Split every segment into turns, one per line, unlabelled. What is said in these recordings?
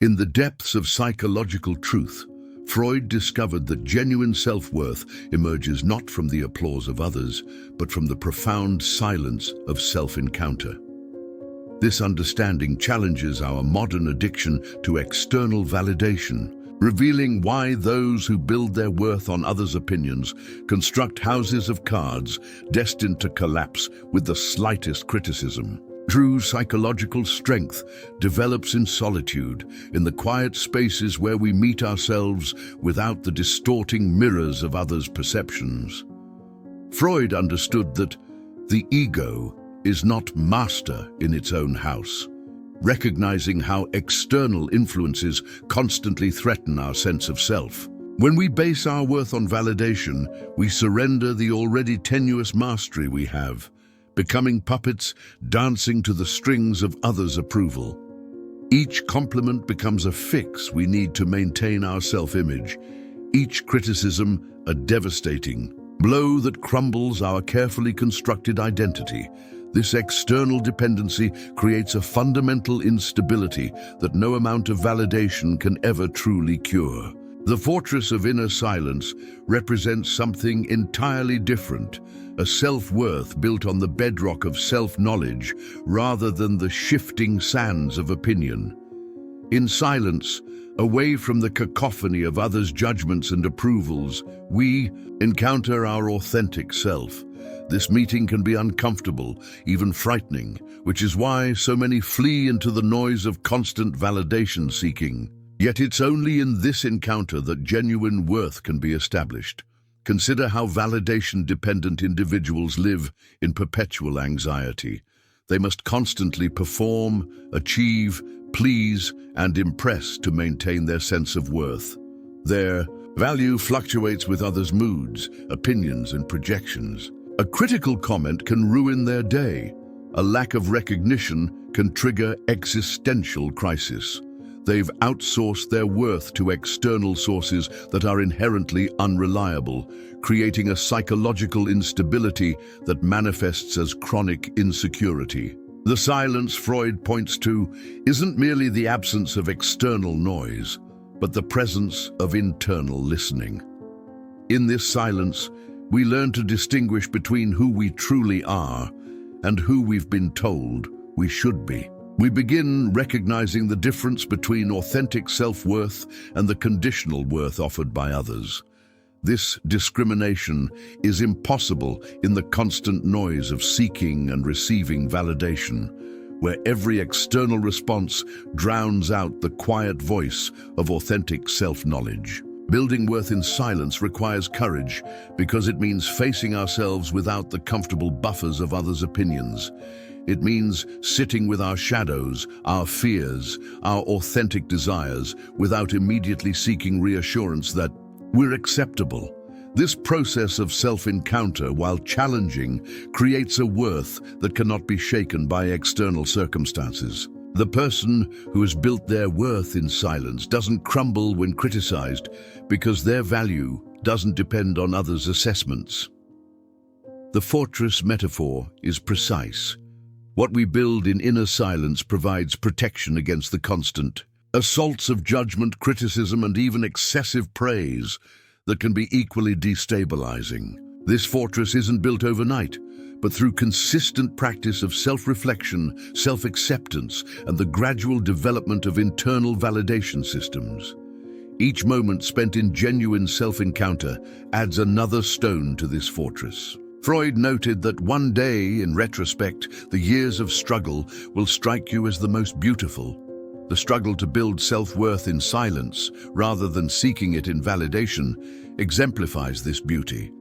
In the depths of psychological truth, Freud discovered that genuine self-worth emerges not from the applause of others, but from the profound silence of self-encounter. This understanding challenges our modern addiction to external validation, revealing why those who build their worth on others' opinions construct houses of cards destined to collapse with the slightest criticism. True psychological strength develops in solitude, in the quiet spaces where we meet ourselves without the distorting mirrors of others' perceptions. Freud understood that the ego is not master in its own house, recognizing how external influences constantly threaten our sense of self. When we base our worth on validation, we surrender the already tenuous mastery we have, becoming puppets dancing to the strings of others' approval. Each compliment becomes a fix we need to maintain our self-image, each criticism a devastating blow that crumbles our carefully constructed identity. This external dependency creates a fundamental instability that no amount of validation can ever truly cure. The fortress of inner silence represents something entirely different, a self-worth built on the bedrock of self-knowledge rather than the shifting sands of opinion. In silence, away from the cacophony of others' judgments and approvals, we encounter our authentic self. This meeting can be uncomfortable, even frightening, which is why so many flee into the noise of constant validation seeking. Yet it's only in this encounter that genuine worth can be established. Consider how validation-dependent individuals live in perpetual anxiety. They must constantly perform, achieve, please, and impress to maintain their sense of worth. Their value fluctuates with others' moods, opinions, and projections. A critical comment can ruin their day. A lack of recognition can trigger existential crisis. They've outsourced their worth to external sources that are inherently unreliable, creating a psychological instability that manifests as chronic insecurity. The silence Freud points to isn't merely the absence of external noise, but the presence of internal listening. In this silence, we learn to distinguish between who we truly are and who we've been told we should be. We begin recognizing the difference between authentic self-worth and the conditional worth offered by others. This discrimination is impossible in the constant noise of seeking and receiving validation, where every external response drowns out the quiet voice of authentic self-knowledge. Building worth in silence requires courage because it means facing ourselves without the comfortable buffers of others' opinions. It means sitting with our shadows, our fears, our authentic desires, without immediately seeking reassurance that we're acceptable. This process of self-encounter, while challenging, creates a worth that cannot be shaken by external circumstances. The person who has built their worth in silence doesn't crumble when criticized because their value doesn't depend on others' assessments. The fortress metaphor is precise. What we build in inner silence provides protection against the constant assaults of judgment, criticism, and even excessive praise that can be equally destabilizing. This fortress isn't built overnight, but through consistent practice of self-reflection, self-acceptance, and the gradual development of internal validation systems. Each moment spent in genuine self-encounter adds another stone to this fortress. Freud noted that one day, in retrospect, the years of struggle will strike you as the most beautiful. The struggle to build self-worth in silence, rather than seeking it in validation, exemplifies this beauty.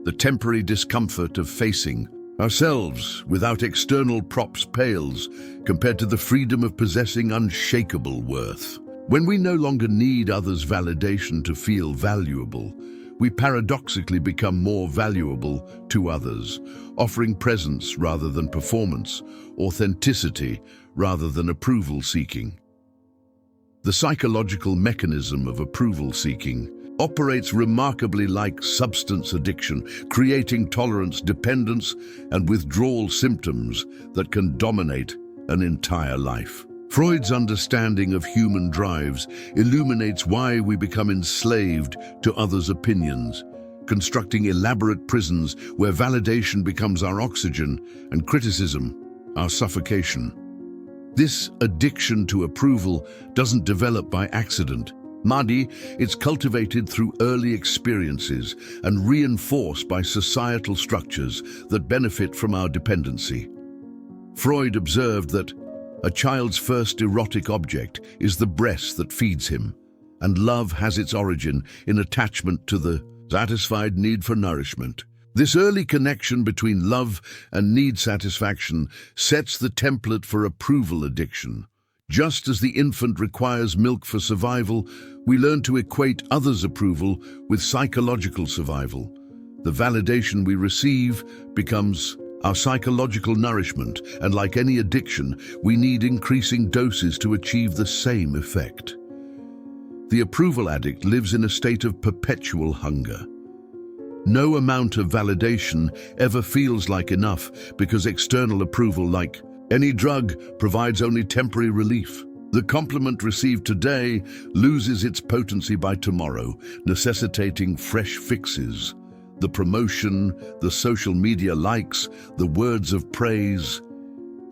The temporary discomfort of facing ourselves without external props pales compared to the freedom of possessing unshakable worth. When we no longer need others' validation to feel valuable, we paradoxically become more valuable to others, offering presence rather than performance, authenticity rather than approval seeking. The psychological mechanism of approval seeking operates remarkably like substance addiction, creating tolerance, dependence, and withdrawal symptoms that can dominate an entire life. Freud's understanding of human drives illuminates why we become enslaved to others' opinions, constructing elaborate prisons where validation becomes our oxygen and criticism our suffocation. This addiction to approval doesn't develop by accident. Madi, it's cultivated through early experiences and reinforced by societal structures that benefit from our dependency. Freud observed that a child's first erotic object is the breast that feeds him, and love has its origin in attachment to the satisfied need for nourishment. This early connection between love and need satisfaction sets the template for approval addiction. Just as the infant requires milk for survival, we learn to equate others' approval with psychological survival. The validation we receive becomes our psychological nourishment, and like any addiction, we need increasing doses to achieve the same effect. The approval addict lives in a state of perpetual hunger. No amount of validation ever feels like enough because external approval, like any drug, provides only temporary relief. The compliment received today loses its potency by tomorrow, necessitating fresh fixes. The promotion, the social media likes, the words of praise.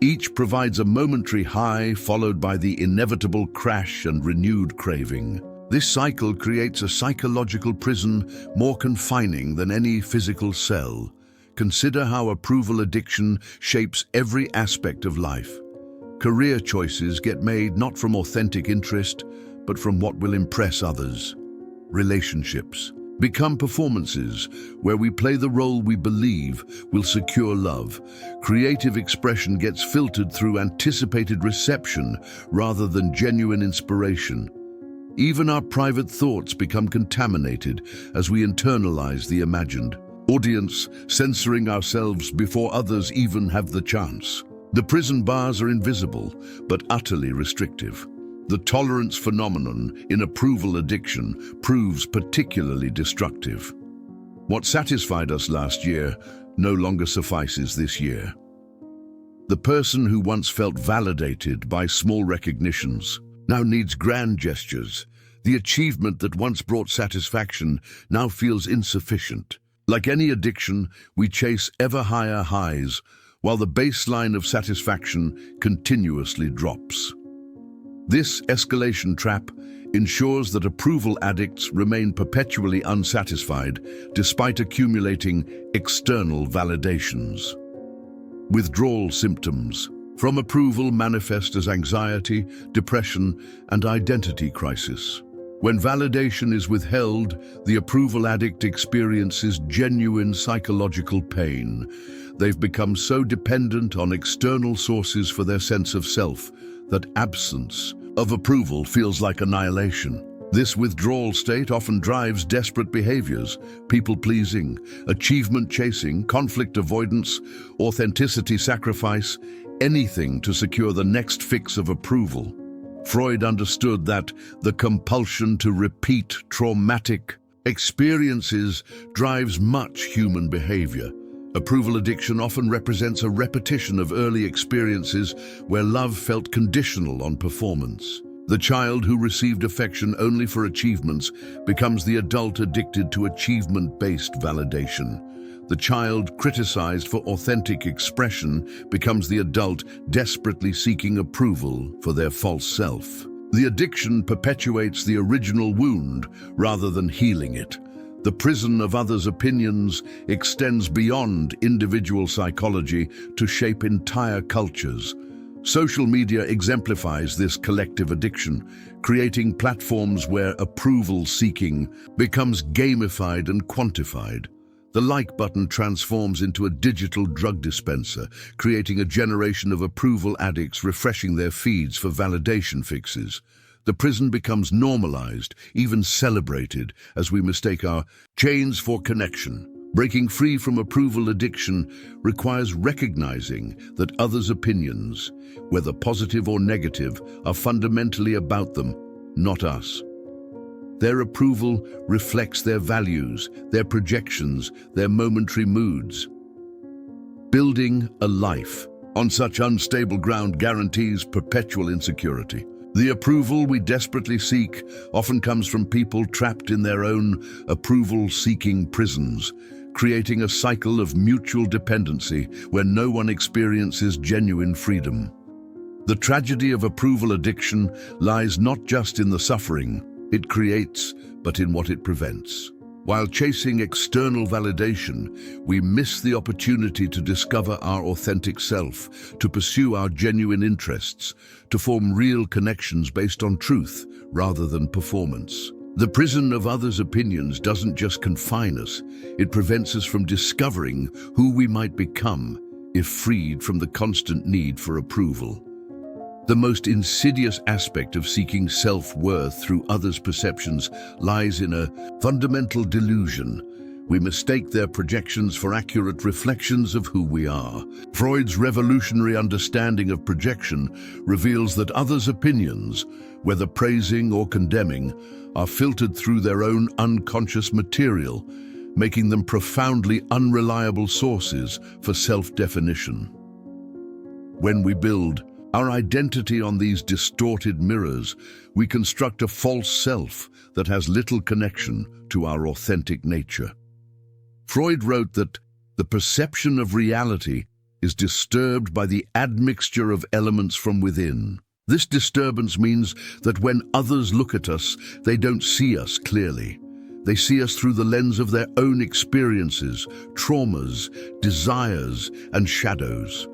Each provides a momentary high followed by the inevitable crash and renewed craving. This cycle creates a psychological prison more confining than any physical cell. Consider how approval addiction shapes every aspect of life. Career choices get made not from authentic interest, but from what will impress others. Relationships become performances where we play the role we believe will secure love. Creative expression gets filtered through anticipated reception rather than genuine inspiration. Even our private thoughts become contaminated as we internalize the imagined. Audience, censoring ourselves before others even have the chance. The prison bars are invisible, but utterly restrictive. The tolerance phenomenon in approval addiction proves particularly destructive. What satisfied us last year no longer suffices this year. The person who once felt validated by small recognitions now needs grand gestures. The achievement that once brought satisfaction now feels insufficient. Like any addiction, we chase ever higher highs, while the baseline of satisfaction continuously drops. This escalation trap ensures that approval addicts remain perpetually unsatisfied despite accumulating external validations. Withdrawal symptoms from approval manifest as anxiety, depression, and identity crisis. When validation is withheld, the approval addict experiences genuine psychological pain. They've become so dependent on external sources for their sense of self that absence of approval feels like annihilation. This withdrawal state often drives desperate behaviors: people-pleasing, achievement-chasing, conflict avoidance, authenticity sacrifice, anything to secure the next fix of approval. Freud understood that the compulsion to repeat traumatic experiences drives much human behavior. Approval addiction often represents a repetition of early experiences where love felt conditional on performance. The child who received affection only for achievements becomes the adult addicted to achievement-based validation. The child criticized for authentic expression becomes the adult desperately seeking approval for their false self. The addiction perpetuates the original wound rather than healing it. The prison of others' opinions extends beyond individual psychology to shape entire cultures. Social media exemplifies this collective addiction, creating platforms where approval-seeking becomes gamified and quantified. The like button transforms into a digital drug dispenser, creating a generation of approval addicts refreshing their feeds for validation fixes. The prison becomes normalized, even celebrated, as we mistake our chains for connection. Breaking free from approval addiction requires recognizing that others' opinions, whether positive or negative, are fundamentally about them, not us. Their approval reflects their values, their projections, their momentary moods. Building a life on such unstable ground guarantees perpetual insecurity. The approval we desperately seek often comes from people trapped in their own approval-seeking prisons, creating a cycle of mutual dependency where no one experiences genuine freedom. The tragedy of approval addiction lies not just in the suffering it creates, but in what it prevents. While chasing external validation, we miss the opportunity to discover our authentic self, to pursue our genuine interests, to form real connections based on truth rather than performance. The prison of others' opinions doesn't just confine us, it prevents us from discovering who we might become if freed from the constant need for approval. The most insidious aspect of seeking self-worth through others' perceptions lies in a fundamental delusion. We mistake their projections for accurate reflections of who we are. Freud's revolutionary understanding of projection reveals that others' opinions, whether praising or condemning, are filtered through their own unconscious material, making them profoundly unreliable sources for self-definition. When we build our identity on these distorted mirrors, we construct a false self that has little connection to our authentic nature. Freud wrote that the perception of reality is disturbed by the admixture of elements from within. This disturbance means that when others look at us, they don't see us clearly. They see us through the lens of their own experiences, traumas, desires, and shadows.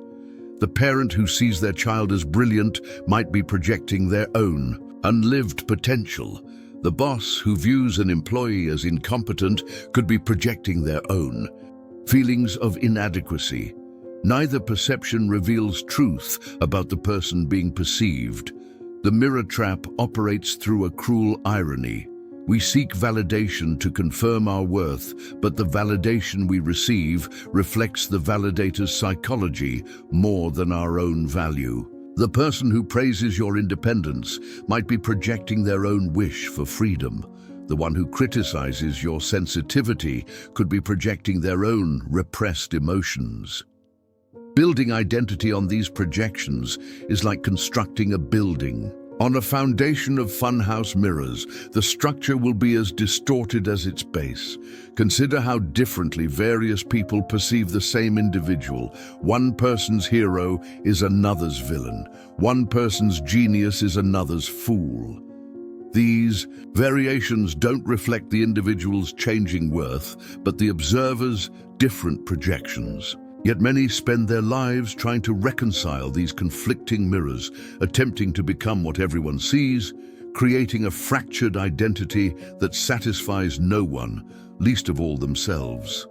The parent who sees their child as brilliant might be projecting their own unlived potential. The boss who views an employee as incompetent could be projecting their own feelings of inadequacy. Neither perception reveals truth about the person being perceived. The mirror trap operates through a cruel irony. We seek validation to confirm our worth, but the validation we receive reflects the validator's psychology more than our own value. The person who praises your independence might be projecting their own wish for freedom. The one who criticizes your sensitivity could be projecting their own repressed emotions. Building identity on these projections is like constructing a building. On a foundation of funhouse mirrors, the structure will be as distorted as its base. Consider how differently various people perceive the same individual. One person's hero is another's villain. One person's genius is another's fool. These variations don't reflect the individual's changing worth, but the observer's different projections. Yet many spend their lives trying to reconcile these conflicting mirrors, attempting to become what everyone sees, creating a fractured identity that satisfies no one, least of all themselves.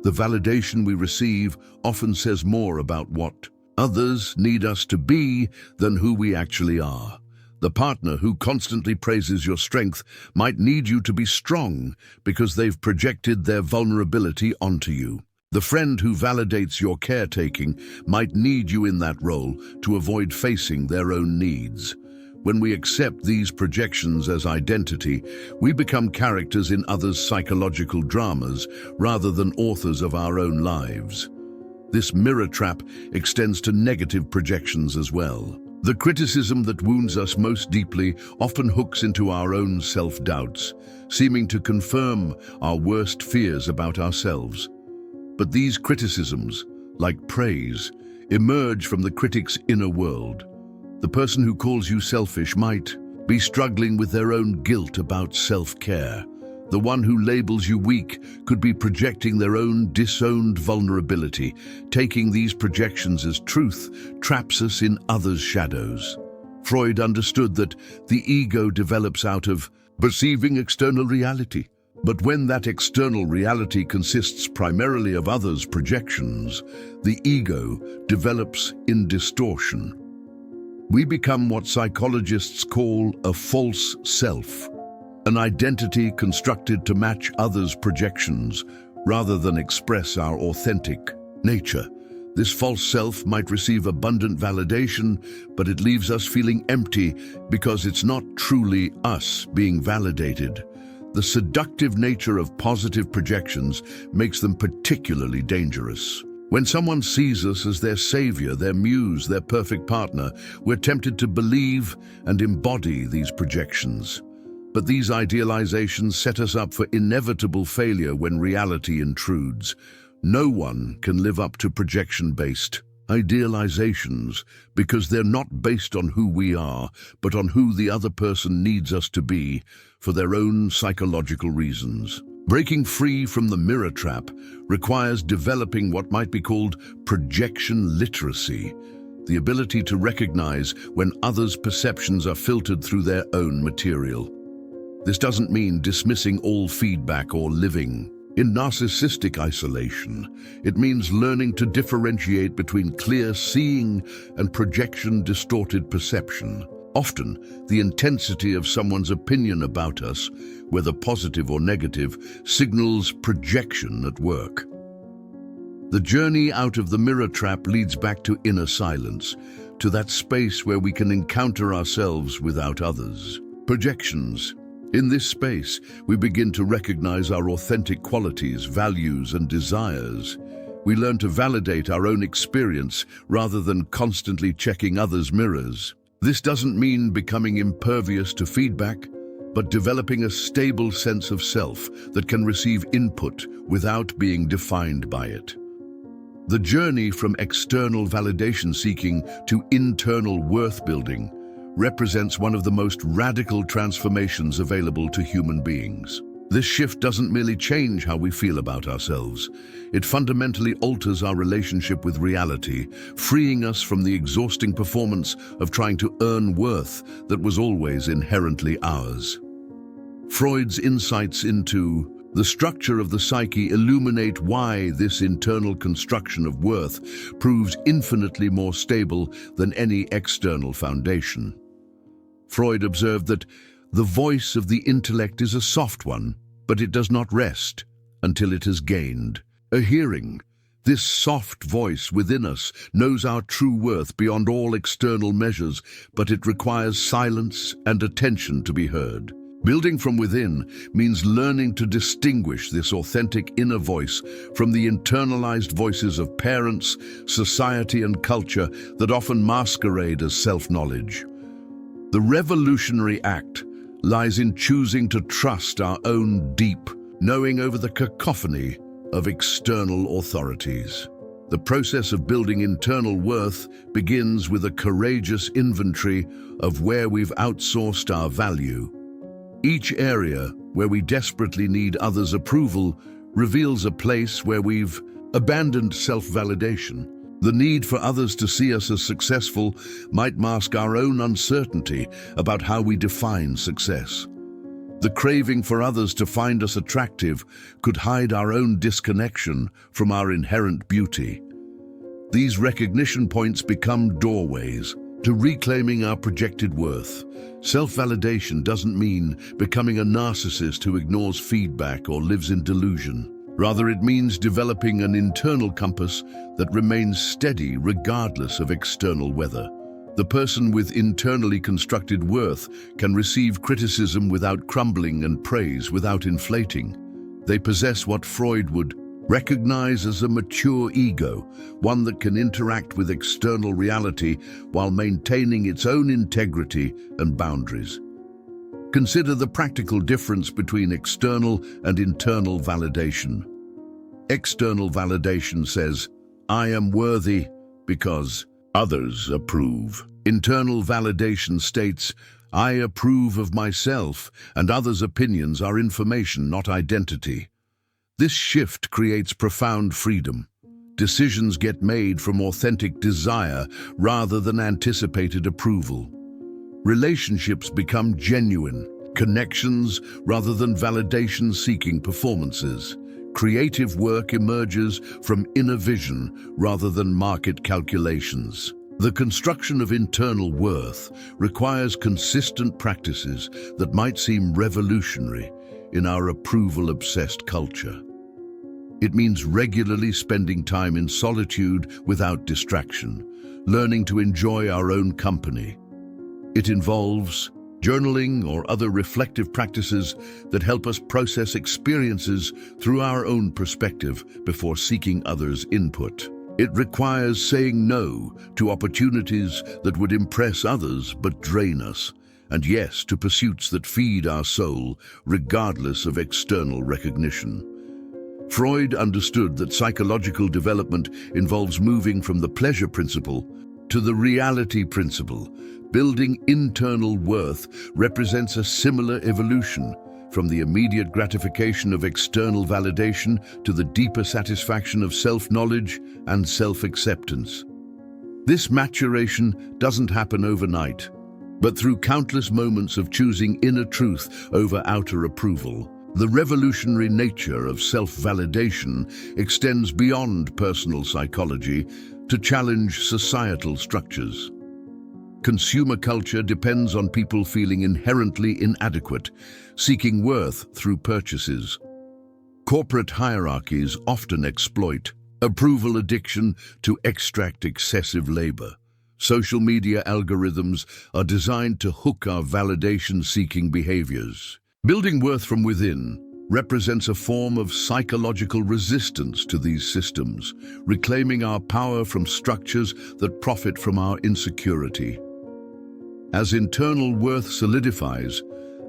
The validation we receive often says more about what others need us to be than who we actually are. The partner who constantly praises your strength might need you to be strong because they've projected their vulnerability onto you. The friend who validates your caretaking might need you in that role to avoid facing their own needs. When we accept these projections as identity, we become characters in others' psychological dramas rather than authors of our own lives. This mirror trap extends to negative projections as well. The criticism that wounds us most deeply often hooks into our own self-doubts, seeming to confirm our worst fears about ourselves. But these criticisms, like praise, emerge from the critic's inner world. The person who calls you selfish might be struggling with their own guilt about self-care. The one who labels you weak could be projecting their own disowned vulnerability. Taking these projections as truth traps us in others' shadows. Freud understood that the ego develops out of perceiving external reality. But when that external reality consists primarily of others' projections, the ego develops in distortion. We become what psychologists call a false self, an identity constructed to match others' projections rather than express our authentic nature. This false self might receive abundant validation, but it leaves us feeling empty because it's not truly us being validated. The seductive nature of positive projections makes them particularly dangerous. When someone sees us as their savior, their muse, their perfect partner, we're tempted to believe and embody these projections. But these idealizations set us up for inevitable failure when reality intrudes. No one can live up to projection-based idealizations because they're not based on who we are, but on who the other person needs us to be for their own psychological reasons. Breaking free from the mirror trap requires developing what might be called projection literacy, the ability to recognize when others' perceptions are filtered through their own material. This doesn't mean dismissing all feedback or living in narcissistic isolation. It means learning to differentiate between clear seeing and projection-distorted perception. Often, the intensity of someone's opinion about us, whether positive or negative, signals projection at work. The journey out of the mirror trap leads back to inner silence, to that space where we can encounter ourselves without others. Projections. In this space, we begin to recognize our authentic qualities, values, and desires. We learn to validate our own experience rather than constantly checking others' mirrors. This doesn't mean becoming impervious to feedback, but developing a stable sense of self that can receive input without being defined by it. The journey from external validation seeking to internal worth building represents one of the most radical transformations available to human beings. This shift doesn't merely change how we feel about ourselves. It fundamentally alters our relationship with reality, freeing us from the exhausting performance of trying to earn worth that was always inherently ours. Freud's insights into the structure of the psyche illuminate why this internal construction of worth proves infinitely more stable than any external foundation. Freud observed that the voice of the intellect is a soft one, but it does not rest until it has gained a hearing. This soft voice within us knows our true worth beyond all external measures, but it requires silence and attention to be heard. Building from within means learning to distinguish this authentic inner voice from the internalized voices of parents, society, and culture that often masquerade as self-knowledge. The revolutionary act lies in choosing to trust our own deep knowing over the cacophony of external authorities. The process of building internal worth begins with a courageous inventory of where we've outsourced our value. Each area where we desperately need others' approval reveals a place where we've abandoned self-validation. The need for others to see us as successful might mask our own uncertainty about how we define success. The craving for others to find us attractive could hide our own disconnection from our inherent beauty. These recognition points become doorways to reclaiming our projected worth. Self-validation doesn't mean becoming a narcissist who ignores feedback or lives in delusion. Rather, it means developing an internal compass that remains steady regardless of external weather. The person with internally constructed worth can receive criticism without crumbling and praise without inflating. They possess what Freud would recognize as a mature ego, one that can interact with external reality while maintaining its own integrity and boundaries. Consider the practical difference between external and internal validation. External validation says, "I am worthy because others approve." Internal validation states, "I approve of myself, and others' opinions are information, not identity." This shift creates profound freedom. Decisions get made from authentic desire rather than anticipated approval. Relationships become genuine connections rather than validation-seeking performances. Creative work emerges from inner vision rather than market calculations. The construction of internal worth requires consistent practices that might seem revolutionary in our approval-obsessed culture. It means regularly spending time in solitude without distraction, learning to enjoy our own company. It involves journaling or other reflective practices that help us process experiences through our own perspective before seeking others' input. It requires saying no to opportunities that would impress others but drain us, and yes to pursuits that feed our soul, regardless of external recognition. Freud understood that psychological development involves moving from the pleasure principle to the reality principle. Building internal worth represents a similar evolution, from the immediate gratification of external validation to the deeper satisfaction of self-knowledge and self-acceptance. This maturation doesn't happen overnight, but through countless moments of choosing inner truth over outer approval. The revolutionary nature of self-validation extends beyond personal psychology to challenge societal structures. Consumer culture depends on people feeling inherently inadequate, seeking worth through purchases. Corporate hierarchies often exploit approval addiction to extract excessive labor. Social media algorithms are designed to hook our validation-seeking behaviors. Building worth from within represents a form of psychological resistance to these systems, reclaiming our power from structures that profit from our insecurity. As internal worth solidifies,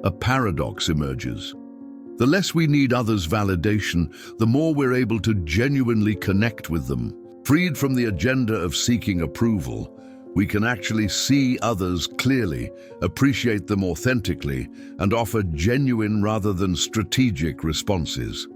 a paradox emerges. The less we need others' validation, the more we're able to genuinely connect with them. Freed from the agenda of seeking approval, we can actually see others clearly, appreciate them authentically, and offer genuine rather than strategic responses.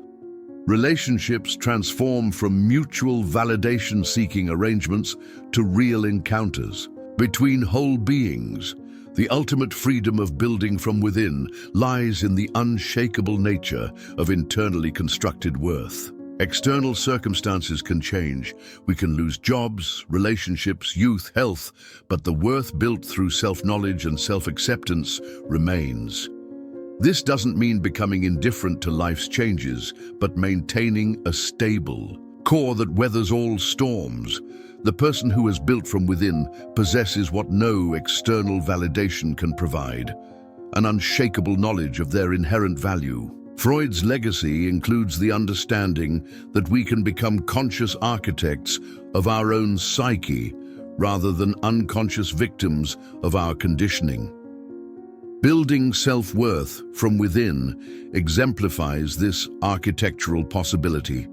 Relationships transform from mutual validation-seeking arrangements to real encounters. Between whole beings, the ultimate freedom of building from within lies in the unshakable nature of internally constructed worth. External circumstances can change. We can lose jobs, relationships, youth, health, but the worth built through self-knowledge and self-acceptance remains. This doesn't mean becoming indifferent to life's changes, but maintaining a stable core that weathers all storms. The person who is built from within possesses what no external validation can provide: an unshakable knowledge of their inherent value. Freud's legacy includes the understanding that we can become conscious architects of our own psyche rather than unconscious victims of our conditioning. Building self-worth from within exemplifies this architectural possibility.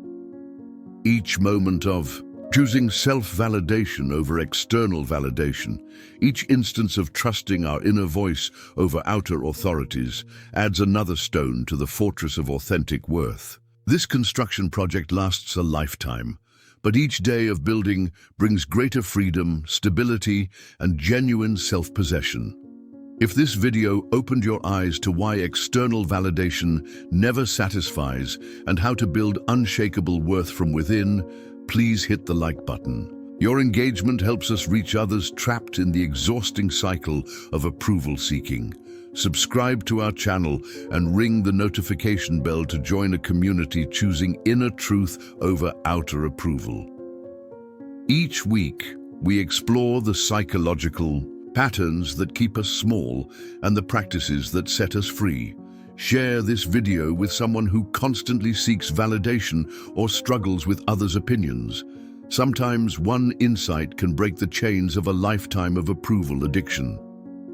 Each moment of choosing self-validation over external validation, each instance of trusting our inner voice over outer authorities, adds another stone to the fortress of authentic worth. This construction project lasts a lifetime, but each day of building brings greater freedom, stability, and genuine self-possession. If this video opened your eyes to why external validation never satisfies and how to build unshakable worth from within, please hit the like button. Your engagement helps us reach others trapped in the exhausting cycle of approval seeking. Subscribe to our channel and ring the notification bell to join a community choosing inner truth over outer approval. Each week, we explore the psychological patterns that keep us small and the practices that set us free. Share this video with someone who constantly seeks validation or struggles with others' opinions. Sometimes one insight can break the chains of a lifetime of approval addiction.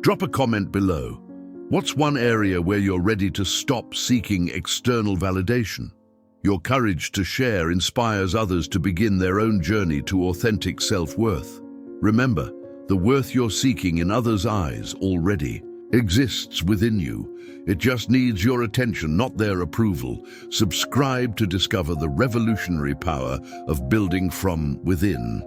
Drop a comment below. What's one area where you're ready to stop seeking external validation? Your courage to share inspires others to begin their own journey to authentic self-worth. Remember, the worth you're seeking in others' eyes already exists within you. It just needs your attention, not their approval. Subscribe to discover the revolutionary power of building from within.